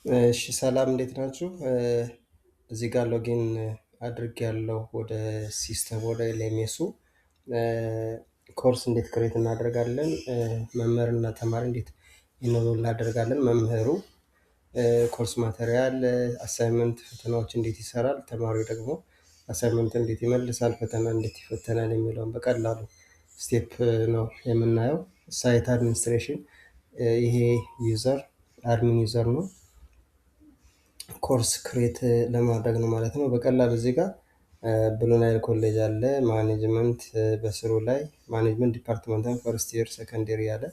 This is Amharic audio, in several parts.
እሺ ሰላም እንዴት ናችሁ? እዚህ ጋር ሎጊን አድርጌያለሁ ወደ ሲስተም ወደ ኤልኤምኤሱ ኮርስ እንዴት ክሬት እናደርጋለን፣ መምህርና ተማሪ እንዴት ኢንሮል እናደርጋለን፣ መምህሩ ኮርስ ማቴሪያል፣ አሳይመንት፣ ፈተናዎች እንዴት ይሰራል፣ ተማሪው ደግሞ አሳይመንት እንዴት ይመልሳል፣ ፈተና እንዴት ይፈተናል የሚለውን በቀላሉ ስቴፕ ነው የምናየው። ሳይት አድሚኒስትሬሽን ይሄ ዩዘር አድሚን ዩዘር ነው። ኮርስ ክሬት ለማድረግ ነው ማለት ነው። በቀላሉ እዚህ ጋር ብሉ ናይል ኮሌጅ አለ። ማኔጅመንት በስሩ ላይ ማኔጅመንት ዲፓርትመንት ፈርስት ይር ሰከንድ ይር ያለ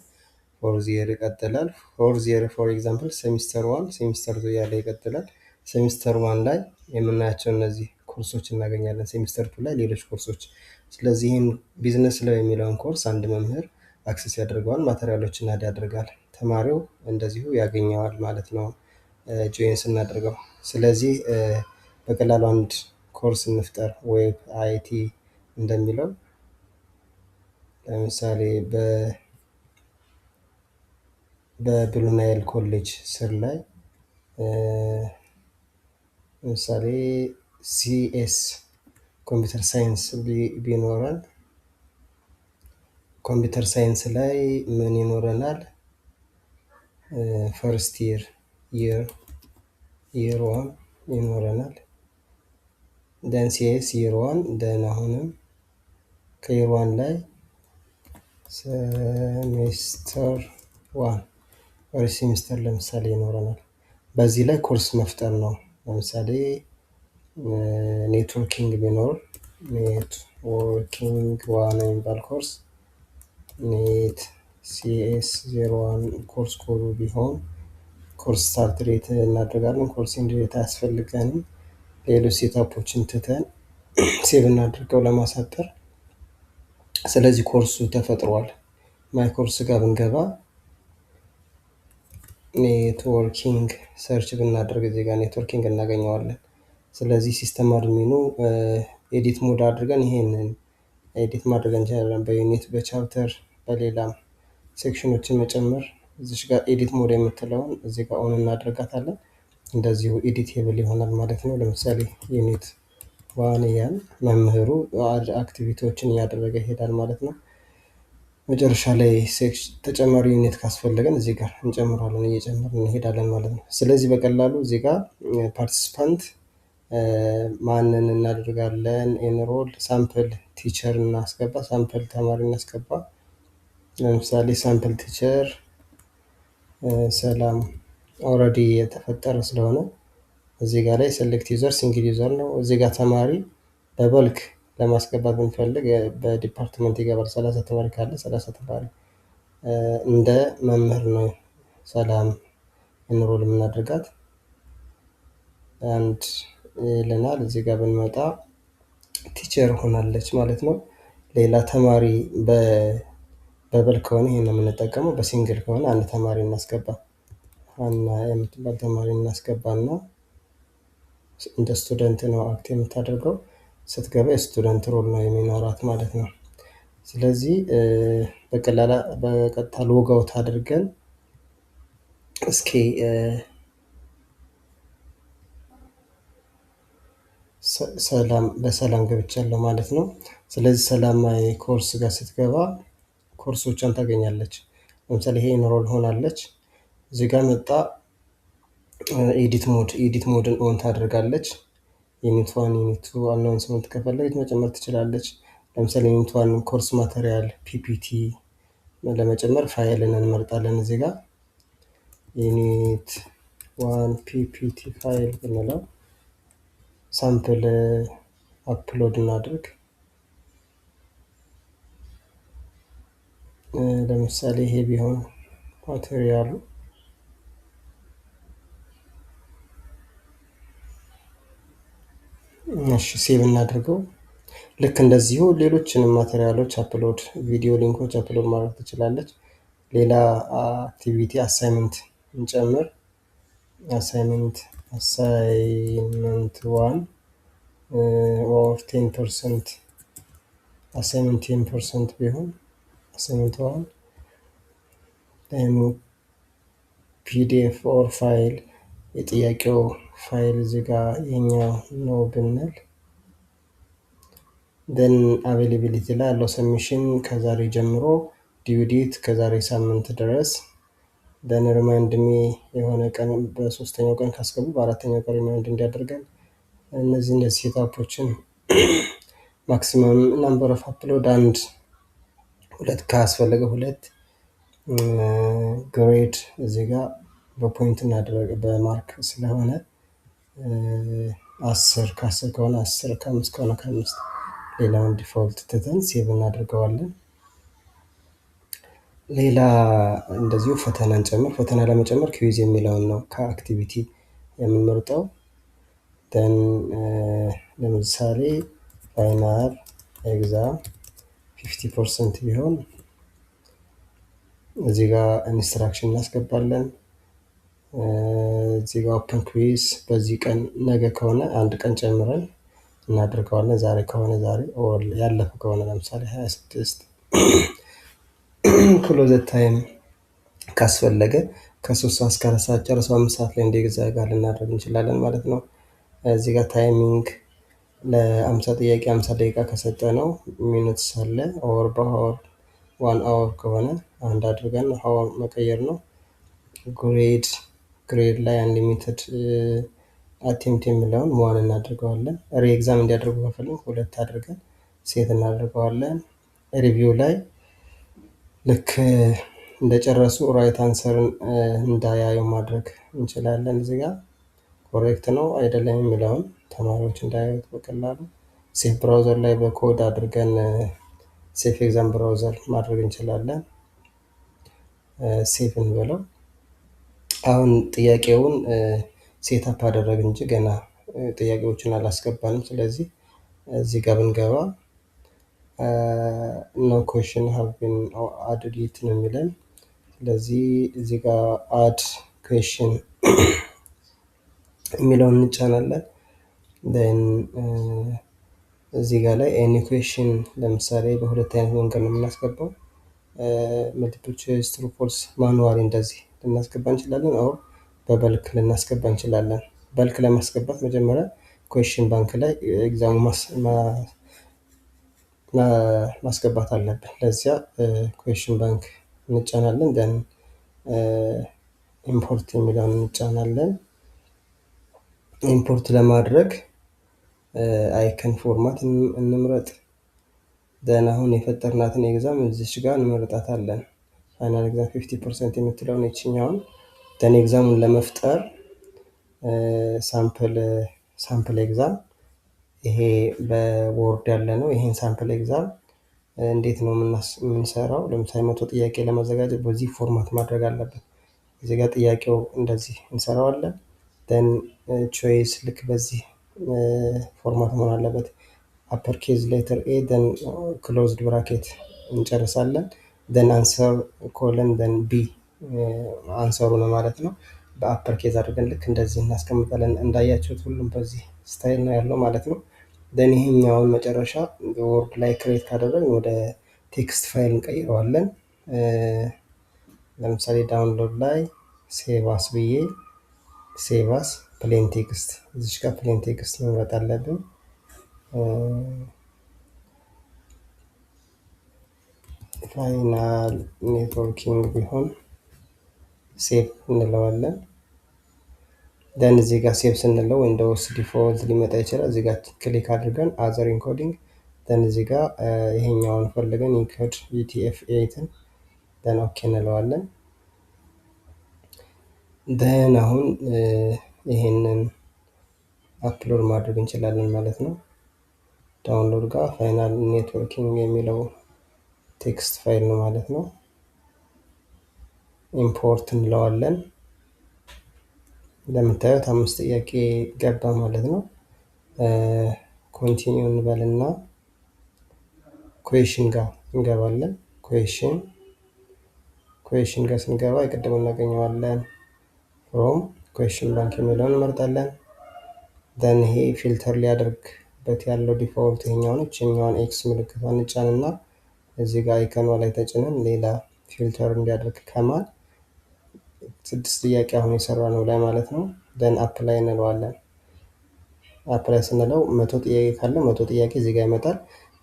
ፎርዝ ይር ይቀጥላል። ፎርዝ ይር ፎር ኤግዛምፕል ሴሚስተር ዋን ሴሚስተር ቱ ያለ ይቀጥላል። ሴሚስተር ዋን ላይ የምናያቸው እነዚህ ኮርሶች እናገኛለን። ሴሚስተር ቱ ላይ ሌሎች ኮርሶች። ስለዚህ ይህን ቢዝነስ ለው የሚለውን ኮርስ አንድ መምህር አክሰስ ያደርገዋል፣ ማቴሪያሎችን አድ ያደርጋል፣ ተማሪው እንደዚሁ ያገኘዋል ማለት ነው ጆይን ስናደርገው። ስለዚህ በቀላሉ አንድ ኮርስ እንፍጠር። ዌብ አይቲ እንደሚለው ለምሳሌ በብሉ ናይል ኮሌጅ ስር ላይ ለምሳሌ ሲኤስ ኮምፒውተር ሳይንስ ቢኖረን ኮምፒውተር ሳይንስ ላይ ምን ይኖረናል? ፈርስት ይር ዋን ይኖረናል። ደን ሲኤስ ይር ዋን ደን አሁንም ከይር ዋን ላይ ሴሚስተር ዋን ወር ሴሚስተር ለምሳሌ ይኖረናል። በዚህ ላይ ኮርስ መፍጠር ነው። ለምሳሌ ኔትወርኪንግ ቢኖር ኔትወርኪንግ ዋን የሚባል ኮርስ ኔት ሲኤስ 01 ኮርስ ኮዱ ቢሆን ኮርስ ስታርት ሬት እናደርጋለን። ኮርስ ኢንድ ሬት አያስፈልገንም። ሌሎች ሴታፖችን ትተን ሴቭ እናድርገው ለማሳጠር። ስለዚህ ኮርሱ ተፈጥሯል። ማይ ኮርስ ጋር ብንገባ ኔትወርኪንግ ሰርች ብናደርግ እዚህ ጋር ኔትወርኪንግ እናገኘዋለን። ስለዚህ ሲስተም አድሚኑ ኤዲት ሞድ አድርገን ይሄንን ኤዲት ማድረግ እንችላለን። በዩኒት በቻፕተር በሌላም ሴክሽኖችን መጨመር። እዚሽ ጋር ኤዲት ሞድ የምትለውን እዚህ ጋር ኦን እናደርጋታለን። እንደዚሁ ኤዲቴብል ይሆናል ማለት ነው። ለምሳሌ ዩኒት ዋን ያን መምህሩ አክቲቪቲዎችን እያደረገ ይሄዳል ማለት ነው። መጨረሻ ላይ ተጨማሪ ዩኒት ካስፈለገን እዚህ ጋር እንጨምራለን፣ እየጨመርን እንሄዳለን ማለት ነው። ስለዚህ በቀላሉ እዚህ ጋር ፓርቲሲፓንት ማንን እናደርጋለን? ኤንሮል ሳምፕል ቲቸር እናስገባ፣ ሳምፕል ተማሪ እናስገባ። ለምሳሌ ሳምፕል ቲቸር ሰላም ኦልሬዲ የተፈጠረ ስለሆነ እዚህ ጋር ላይ ሴሌክት ዩዘር ሲንግል ዩዘር ነው። እዚህ ጋር ተማሪ በበልክ ለማስገባት ብንፈልግ በዲፓርትመንት ይገባል። 30 ተማሪ ካለ 30 ተማሪ እንደ መምህር ነው ሰላም ኤንሮል የምናደርጋት አንድ ይለናል። እዚህ ጋር ብንመጣ ቲቸር ሆናለች ማለት ነው። ሌላ ተማሪ በበልክ ከሆነ ይሄን የምንጠቀመው፣ በሲንግል ከሆነ አንድ ተማሪ እናስገባ። ሀና የምትባል ተማሪ እናስገባና እንደ ስቱደንት ነው አክት የምታደርገው። ስትገባ የስቱደንት ሮል ነው የሚኖራት ማለት ነው። ስለዚህ በቀጥታ ሎጋውት አድርገን እስኪ በሰላም ገብቻለሁ ማለት ነው። ስለዚህ ሰላማዊ ኮርስ ጋር ስትገባ ኮርሶቿን ታገኛለች። ለምሳሌ ይሄ ኢንሮል ሆናለች። እዚህ ጋር መጣ ኤዲት ሞድን ኦን ታደርጋለች። ዩኒት ዋን ዩኒት ቱ አናውንስመንት ከፈለገች መጨመር ትችላለች። ለምሳሌ ዩኒት ዋን ኮርስ ማቴሪያል ፒፒቲ ለመጨመር ፋይልን እንመርጣለን። እዚህ ጋር ዩኒት ዋን ፒፒቲ ፋይል ብንለው ሳምፕል አፕሎድ እናድርግ። ለምሳሌ ይሄ ቢሆን ማቴሪያሉ እሺ ሴቭ እናድርገው። ልክ እንደዚሁ ሌሎችንም ማቴሪያሎች አፕሎድ ቪዲዮ ሊንኮች አፕሎድ ማድረግ ትችላለች። ሌላ አክቲቪቲ አሳይመንት እንጨምር። አሳይመንት ዋን ኦር 10% አሳይመንት 10% ቢሆን አሳይመንት ዋን ፒዲኤፍ ኦር ፋይል የጥያቄው ፋይል እዚህ ጋር የኛው ነው ብንል ደን አቬይላቢሊቲ ላይ ያለው ሰሚሽን ከዛሬ ጀምሮ ዲው ዴት ከዛሬ ሳምንት ድረስ ደን ሪማይንድ ሚ የሆነ ቀን በሶስተኛው ቀን ካስገቡ በአራተኛው ቀን ሪማይንድ እንዲያደርገን እነዚህ ሴታፖችን ማክሲመም ናምበር ኦፍ አፕሎድ አንድ ሁለት ካስፈለገ ሁለት ግሬድ እዚህ ጋር በፖይንት እናደረገ በማርክ ስለሆነ 10 ከ10 ከሆነ 10 ከ5 ከሆነ ከ5 ሌላውን ዲፎልት ትተን ሴቭ እናደርገዋለን። ሌላ እንደዚሁ ፈተና እንጨምር። ፈተና ለመጨመር ኩዊዝ የሚለውን ነው ከአክቲቪቲ የምንመርጠው። ደን ለምሳሌ ፋይናል ኤግዛም 50% ቢሆን እዚህ ጋር ኢንስትራክሽን እናስገባለን። እዚህ ጋር ኦፕን ኩዊዝ በዚህ ቀን ነገ ከሆነ አንድ ቀን ጨምረን እናደርገዋለን። ዛሬ ከሆነ ዛሬ ኦር ያለፈ ከሆነ ለምሳሌ 26 ክሎዝ ታይም ካስፈለገ ከ3 ሰዓት እስከ 4 ሰዓት ጨርሶ 5 ሰዓት ላይ እንዲዘጋ ልናደርግ እንችላለን ማለት ነው። እዚህ ጋር ታይሚንግ ለ50 ጥያቄ 50 ደቂቃ ከሰጠ ነው ሚኒትስ አለ። ኦር በአወር 1 አወር ከሆነ አንድ አድርገን አወር መቀየር ነው። ግሬድ ላይ አንሊሚትድ አቴምፕት የሚለውን ዋን እናደርገዋለን። ኤግዛም እንዲያደርጉ ከፈለግን ሁለት አድርገን ሴት እናደርገዋለን። ሪቪው ላይ ልክ እንደጨረሱ ራይት አንሰርን እንዳያዩ ማድረግ እንችላለን። እዚህ ጋር ኮሬክት ነው አይደለም የሚለውን ተማሪዎች እንዳያዩት በቀላሉ ሴፍ ብራውዘር ላይ በኮድ አድርገን ሴፍ ኤግዛም ብራውዘር ማድረግ እንችላለን። ሴፍ እንበለው። አሁን ጥያቄውን ሴታፕ አደረግ እንጂ ገና ጥያቄዎችን አላስገባንም። ስለዚህ እዚህ ጋር ብንገባ no question have been added yet ነው የሚለን። ስለዚህ እዚህ ጋር አድ ኩዌሽን የሚለውን እንጫናለን። then እዚህ ጋር ላይ ኤኒ ኩዌሽን ለምሳሌ በሁለት አይነት መንገድ ነው የምናስገባው። መልቲፕል ቾይስ፣ ትሩ ፎልስ፣ ማኑዋሊ እንደዚህ ልናስገባ እንችላለን። አሁን በበልክ ልናስገባ እንችላለን። በልክ ለማስገባት መጀመሪያ ኩዌሽን ባንክ ላይ ኤግዛሙ ማስገባት አለብን። ለዚያ ኩዌሽን ባንክ እንጫናለን። ደን ኢምፖርት የሚለውን እንጫናለን። ኢምፖርት ለማድረግ አይከን ፎርማት እንምረጥ። ደን አሁን የፈጠርናትን ኤግዛም እዚች ጋር እንመርጣታለን። ፋይናል ኤግዛም 50% የምትለውን ይችኛውን ደን ኤግዛሙን ለመፍጠር ሳምፕል ኤግዛም ይሄ በወርድ ያለ ነው። ይሄን ሳምፕል ኤግዛም እንዴት ነው የምንሰራው? ለምሳሌ 100 ጥያቄ ለማዘጋጀት በዚህ ፎርማት ማድረግ አለብን። እዚህ ጋር ጥያቄው እንደዚህ እንሰራዋለን። ደን ቾይስ ልክ በዚህ ፎርማት መሆን አለበት። አፐር ኬዝ ሌተር ኤ ደን ክሎዝድ ብራኬት እንጨርሳለን። ደን አንሰር ኮለን ደን ቢ አንሰሩ ነው ማለት ነው። በአፐር ኬዝ አድርገን ልክ እንደዚህ እናስቀምጣለን። እንዳያችሁት ሁሉም በዚህ ስታይል ነው ያለው ማለት ነው። ደን ይሄኛውን መጨረሻ ወርድ ላይ ክሬት ካደረግን ወደ ቴክስት ፋይል እንቀይረዋለን። ለምሳሌ ዳውንሎድ ላይ ሴቫስ ብዬ ሴቫስ ፕሌን ቴክስት እዚች ጋር ፕሌን ቴክስት መምረጥ አለብን። ፋይናል ኔትወርኪንግ ቢሆን ሴቭ እንለዋለን። ደን እዚህ ጋር ሴቭ ስንለው ዊንዶውስ ዲፎልት ሊመጣ ይችላል። እዚህ ጋር ክሊክ አድርገን አዘር ኢንኮዲንግ ደን እዚህ ጋር ይሄኛውን ፈልገን ኢንኮድ UTF-8ን ደን ኦኬ እንለዋለን። ደን አሁን ይሄንን አፕሎድ ማድረግ እንችላለን ማለት ነው። ዳውንሎድ ጋር ፋይናል ኔትወርኪንግ የሚለው ቴክስት ፋይል ነው ማለት ነው። ኢምፖርት እንለዋለን። እንደምታዩት 5 ጥያቄ ገባ ማለት ነው። ኮንቲኒው እንበልና ኩዌሽን ጋር እንገባለን። ኩዌሽን ጋር ስንገባ የቀደመው እናገኘዋለን። ፍሮም ኩዌሽን ባንክ የሚለውን እንመርጣለን። ደን ይሄ ፊልተር ሊያደርግበት ያለው ዲፎልት ይሄኛውን እችኛዋን ኤክስ ምልክቷን እንጫንና እዚህ ጋር አይከኗ ላይ ተጭነን ሌላ ፊልተር እንዲያደርግ ከማል 6 ጥያቄ አሁን የሰራነው ላይ ማለት ነው። ደን አፕላይ እንለዋለን። አፕላይ ስንለው 100 ጥያቄ ካለ 100 ጥያቄ እዚህ ጋር ይመጣል።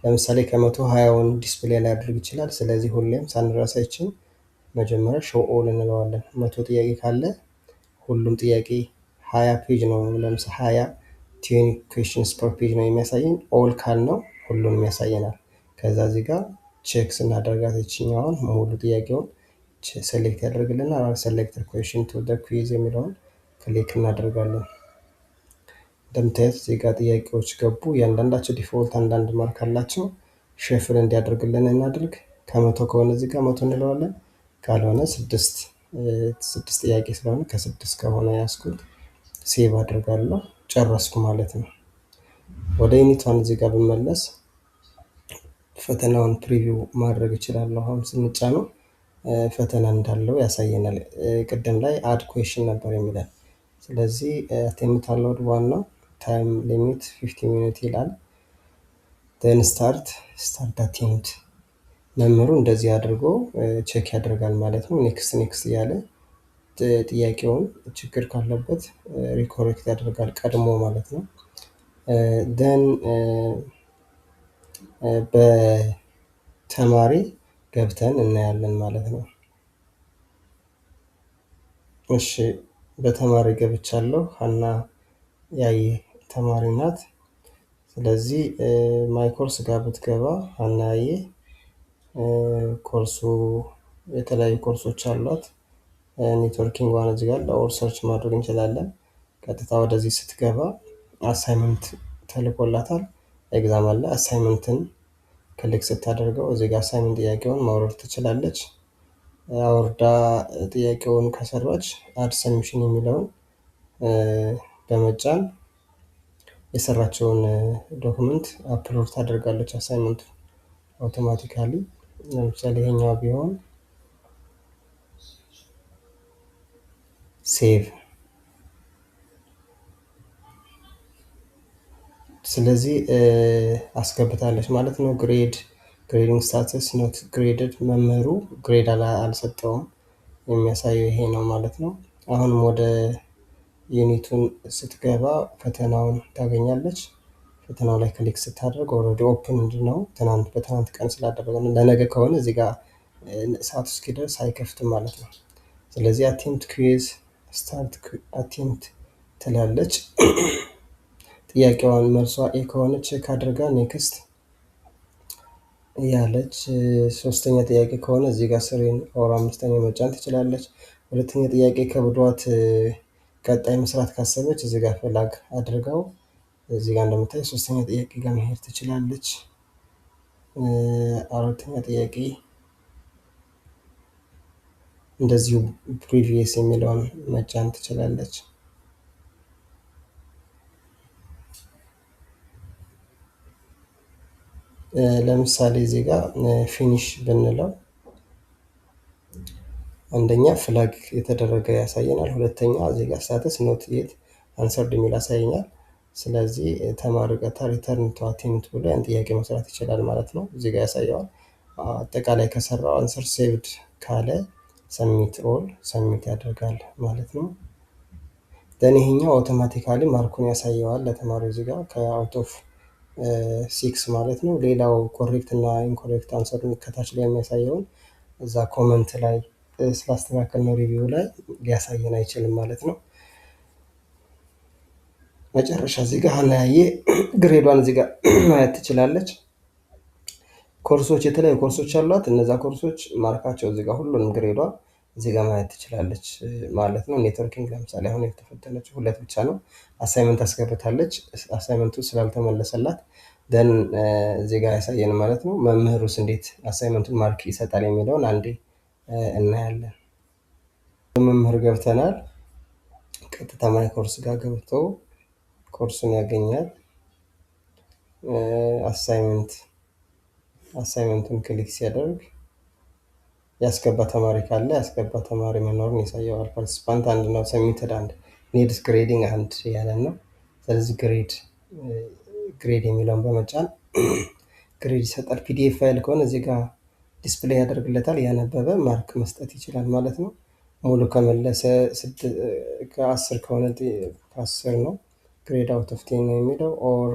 ለምሳሌ ከመቶ 20ውን ዲስፕሌይ ሊያደርግ ይችላል። ስለዚህ ሁሌም ሳንረሳ ይችን መጀመሪያ ሾው ኦል እንለዋለን። 100 ጥያቄ ካለ ሁሉም ጥያቄ 20 ፔጅ ነው። ለምሳሌ 20 20 ኩዌስችንስ ፐር ፔጅ ነው የሚያሳየን። ኦል ካልነው ሁሉንም ያሳየናል። ከዛ እዚህ ጋር ቼክ ስናደርጋት ይችኛዋን ሙሉ ጥያቄውን ሴሌክት ያደርግልናል። ሴሌክትድ ኩዌስችን ቱ ዘ ኩዊዝ የሚለውን ክሊክ እናደርጋለን። እንደምታዩት እዚህ ጋር ጥያቄዎች ገቡ። እያንዳንዳቸው ዲፎልት አንዳንድ ማርክ አላቸው። ሸፍል እንዲያደርግልን እናድርግ። ከመቶ ከሆነ እዚህ ጋር 100 እንለዋለን። ካልሆነ 6 ጥያቄ ስለሆነ ከ6 ከሆነ ያስኩት ሴቭ አድርጋለሁ። ጨረስኩ ማለት ነው። ወደ ዩኒቷን እዚህ ጋር ብመለስ ፈተናውን ፕሪቪው ማድረግ እችላለሁ። አሁን ስንጫነው ፈተና እንዳለው ያሳየናል። ቅድም ላይ አድ ኩዌስችን ነበር የሚለን። ስለዚህ አቴምፕት አላውድ ዋን ነው። ታይም ሊሚት 50 ሚኒት ይላል። ዴን ስታርት አቴምፕት። መምህሩ እንደዚህ አድርጎ ቼክ ያደርጋል ማለት ነው። ኔክስት እያለ ጥያቄውን ችግር ካለበት ሪኮሬክት ያደርጋል ቀድሞ ማለት ነው። ደን በተማሪ ገብተን እናያለን ማለት ነው። እሺ በተማሪ ገብቻለሁ። ሀና ያየ ተማሪ ናት። ስለዚህ ማይ ኮርስ ጋር ብትገባ ሀና ያየ ኮርሱ የተለያዩ ኮርሶች አሏት። ኔትወርኪንግ ዋን እዚህ ጋር ለኦር ሰርች ማድረግ እንችላለን። ቀጥታ ወደዚህ ስትገባ አሳይመንት ተልኮላታል። ኤግዛም አለ። አሳይመንትን ክሊክ ስታደርገው እዚህ ጋር አሳይመንት ጥያቄውን ማውረድ ትችላለች። አውርዳ ጥያቄውን ከሰራች አድ ሰሚሽን የሚለውን በመጫን የሰራቸውን ዶክመንት አፕሎድ ታደርጋለች። አሳይመንቱ አውቶማቲካሊ ለምሳሌ ይሄኛው ቢሆን ሴቭ። ስለዚህ አስገብታለች ማለት ነው። ግሬዲንግ ስታተስ ኖት ግሬድድ። መምህሩ ግሬድ አልሰጠውም። የሚያሳየው ይሄ ነው ማለት ነው። አሁንም ወደ ዩኒቱን ስትገባ ፈተናውን ታገኛለች። ፈተናው ላይ ክሊክ ስታደርግ ኦልሬዲ ኦፕን ነው። በትናንት ቀን ስላደረገ ነው። ለነገ ከሆነ እዚህ ጋር ሰዓቱ እስኪደርስ አይከፍትም ማለት ነው። ስለዚህ አቴምፕት ኩዊዝ ስታርት አቴምፕት ትላለች። ጥያቄዋን መልሷ ኤ ከሆነ ቼክ አድርጋ ኔክስት ያለች። ሶስተኛ ጥያቄ ከሆነ እዚህ ጋር ስሪን ኦር አምስተኛ መጫን ትችላለች። ሁለተኛ ጥያቄ ከብዷት ቀጣይ መስራት ካሰበች እዚህ ጋር ፍላግ አድርገው እዚህ ጋር እንደምታይ ሶስተኛ ጥያቄ ጋር መሄድ ትችላለች። አራተኛ ጥያቄ እንደዚሁ ፕሪቪየስ የሚለውን መጫን ትችላለች። ለምሳሌ እዚህ ጋር ፊኒሽ ብንለው አንደኛ ፍላግ የተደረገ ያሳየናል። ሁለተኛ እዚህ ጋር ስታተስ ኖት የት አንሰርድ የሚል ያሳየኛል። ስለዚህ ተማሪ ቀጥታ ሪተርን ቱ አቴምፕት ብሎ ያን ጥያቄ መስራት ይችላል ማለት ነው። እዚህ ጋር ያሳየዋል። አጠቃላይ ከሰራው አንሰር ሴቭድ ካለ ሰሚት ኦል ሰሚት ያደርጋል ማለት ነው። ደን ይሄኛው አውቶማቲካሊ ማርኩን ያሳየዋል ለተማሪው እዚህ ጋር ከአውት ኦፍ 6 ማለት ነው። ሌላው ኮሬክት እና ኢንኮሬክት አንሰሩን ከታች ላይ የሚያሳየውን እዛ ኮመንት ላይ ስላስተካከል ነው ሪቪው ላይ ሊያሳየን አይችልም ማለት ነው። መጨረሻ እዚህ ጋር ሀና ያየ ግሬዷን እዚህ ጋር ማየት ትችላለች። ኮርሶች የተለያዩ ኮርሶች አሏት። እነዛ ኮርሶች ማርካቸው እዚህ ጋር ሁሉንም ግሬዷ እዚህ ጋር ማየት ትችላለች ማለት ነው። ኔትወርኪንግ ለምሳሌ አሁን የተፈተነችው 2 ብቻ ነው። አሳይመንት አስገብታለች። አሳይመንቱ ስላልተመለሰላት ደን እዚህ ጋር ያሳየን ማለት ነው። መምህሩስ እንዴት አሳይመንቱን ማርክ ይሰጣል የሚለውን አንዴ እናያለን። መምህር ገብተናል። ቀጥታ ማይ ኮርስ ጋር ገብቶ ኮርሱን ያገኛል። አሳይመንቱን ክሊክ ሲያደርግ ያስገባ ተማሪ ካለ ያስገባ ተማሪ መኖሩን ያሳየዋል። ፓርቲሲፓንት አንድ ነው። ሰሚትድ አንድ ኒድስ ግሬዲንግ አንድ ያለን ነው። ስለዚህ ግሬድ የሚለውን በመጫን ግሬድ ይሰጣል። ፒዲኤፍ ፋይል ከሆነ እዚህ ጋር ዲስፕሌይ ያደርግለታል። ያነበበ ማርክ መስጠት ይችላል ማለት ነው። ሙሉ ከመለሰ ከ10 ከሆነ ከ10 ነው። ግሬድ አውት ኦፍ 10 ነው የሚለው። ኦር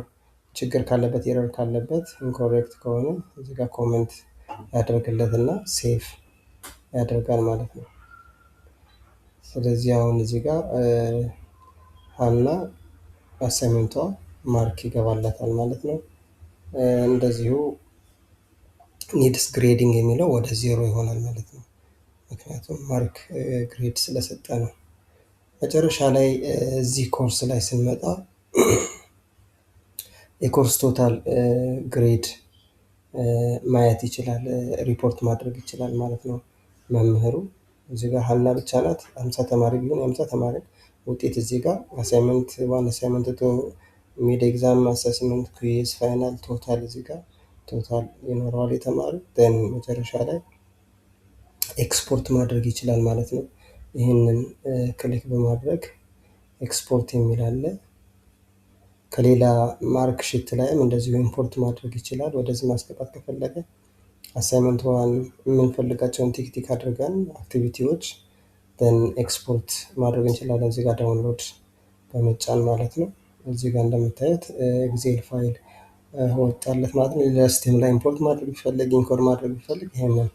ችግር ካለበት ኤረር ካለበት ኢንኮሬክት ከሆነ እዚህ ጋር ኮሜንት ያደርግለትና ሴቭ ያደርጋል ማለት ነው። ስለዚህ አሁን እዚህ ጋር ሀና አሳይመንቷ ማርክ ይገባላታል ማለት ነው። እንደዚሁ ኒድስ ግሬዲንግ የሚለው ወደ 0 ይሆናል ማለት ነው። ምክንያቱም ማርክ ግሬድ ስለሰጠ ነው። መጨረሻ ላይ እዚህ ኮርስ ላይ ስንመጣ የኮርስ ቶታል ግሬድ ማየት ይችላል፣ ሪፖርት ማድረግ ይችላል ማለት ነው መምህሩ። እዚህ ጋር ሀና ብቻ ናት። 50 ተማሪ ቢሆን የ50 ተማሪ ውጤት እዚህ ጋር አሳይመንት 1፣ አሳይመንት 2፣ ሚድ ኤግዛም፣ አሳይመንት፣ ኩዊዝ፣ ፋይናል፣ ቶታል እዚህ ጋር ቶታል ይኖረዋል የተማሪ ደን መጨረሻ ላይ ኤክስፖርት ማድረግ ይችላል ማለት ነው። ይህንን ክሊክ በማድረግ ኤክስፖርት የሚል አለ። ከሌላ ማርክ ሽት ላይም እንደዚሁ ኢምፖርት ማድረግ ይችላል ወደዚህ ማስገባት ከፈለገ። አሳይመንት ዋን የምንፈልጋቸውን ቲክ አድርገን አክቲቪቲዎች ደን ኤክስፖርት ማድረግ እንችላለን። እዚህ ጋር ዳውንሎድ በመጫን ማለት ነው። እዚህ ጋር እንደምታዩት ኤግዜል ፋይል ወጣለት ማለት ነው። ሌላ ሲስተም ላይ ኢምፖርት ማድረግ ቢፈልግ ኢንኮድ ማድረግ ቢፈልግ ይሄንን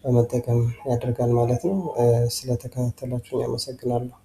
በመጠቀም ያደርጋል ማለት ነው። ስለተከታተላችሁኝ አመሰግናለሁ።